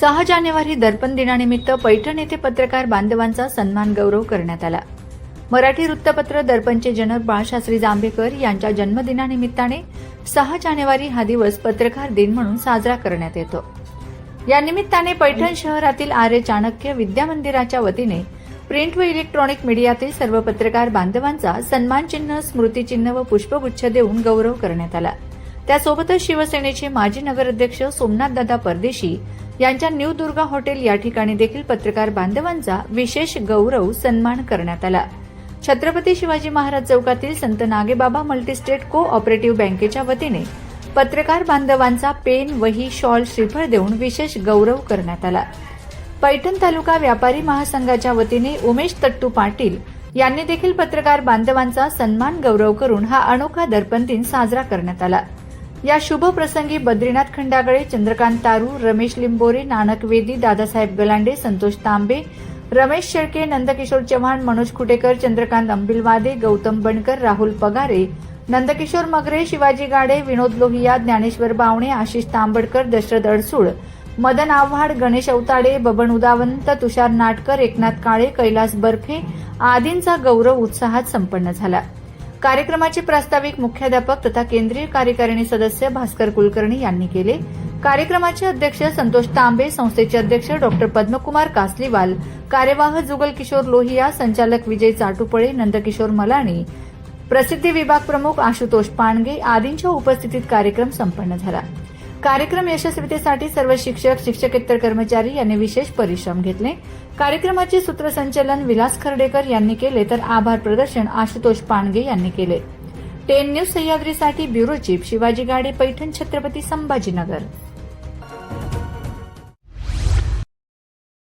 6 जानेवारी दर्पण दिनानिमित्त पैठण येथे पत्रकार बांधवांचा सन्मान गौरव करण्यात आला। मराठी वृत्तपत्र दर्पणचे जनक बाळशास्त्री जांभेकर यांच्या जन्मदिनानिमित्ताने 6 जानेवारी हा दिवस पत्रकार दिन म्हणून साजरा करण्यात येतो। या निमित्ताने पैठण शहरातील आर्य चाणक्य विद्या मंदिराच्या वतीने प्रिंट व इलेक्ट्रॉनिक मीडियातील सर्व पत्रकार बांधवांचा सन्मानचिन्ह, स्मृतिचिन्ह व पुष्पगुच्छ देऊन गौरव करण्यात आला। त्यासोबतच शिवसेनेचे माजी नगराध्यक्ष सोमनाथदादा परदेशी यांच्या न्यू दुर्गा हॉटेल या ठिकाणी देखील पत्रकार बांधवांचा विशेष गौरव सन्मान करण्यात आला। छत्रपती शिवाजी महाराज चौकातील संत नागेबाबा मल्टीस्टेट को-ऑपरेटिव्ह बँकेच्या वतीने पत्रकार बांधवांचा पेन, वही, शॉल, श्रीफळ देऊन विशेष गौरव करण्यात आला। पैठण तालुका व्यापारी महासंघाच्या वतीने उमेश तट्टू पाटील यांनी देखील पत्रकार बांधवांचा सन्मान गौरव करून हा अनोखा दर्पण दिन साजरा करण्यात आला। या शुभ प्रसंगी बद्रीनाथ खंडागळे, चंद्रकांत तारू, रमेश लिंबोरे, नानक वेदी, दादासाहेब गलांडे, संतोष तांबे, रमेश शेळके, नंदकिशोर चव्हाण, मनोज खुटेकर, चंद्रकांत अंबिलवादे, गौतम बनकर, राहुल पगारे, नंदकिशोर मगरे, शिवाजी गाडे, विनोद लोहिया, ज्ञानेश्वर बावणे, आशिष तांबडकर, दशरथ अडसूळ, मदन आव्हाड, गणेश अवताडे, बबन उदावंत, तुषार नाटकर, एकनाथ काळे, कैलास बर्फे आदींचा गौरव उत्साहात संपन्न झाला। कार्यक्रमाचे प्रास्ताविक मुख्याध्यापक तथा केंद्रीय कार्यकारिणी सदस्य भास्कर कुलकर्णी यांनी केले। कार्यक्रमाचे अध्यक्ष संतोष तांबे, संस्थेचे अध्यक्ष डॉ पद्मकुमार कासलीवाल, कार्यवाह जुगल किशोर लोहिया, संचालक विजय चाटुपळे, नंदकिशोर मलाणी, प्रसिद्धी विभाग प्रमुख आशुतोष पाणगे आदींच्या उपस्थितीत कार्यक्रम संपन्न झाला। कार्यक्रम यशस्वीतेसाठी सर्व शिक्षक, शिक्षकेतर कर्मचारी यांनी विशेष परिश्रम घेतले। कार्यक्रमाचे सूत्रसंचालन विलास खर्डेकर यांनी केले तर आभार प्रदर्शन आशुतोष पाणगे यांनी केले। 10 न्यूज सह्याद्रीसाठी ब्युरो चीफ शिवाजी गाडे, पैठण, छत्रपती संभाजीनगर।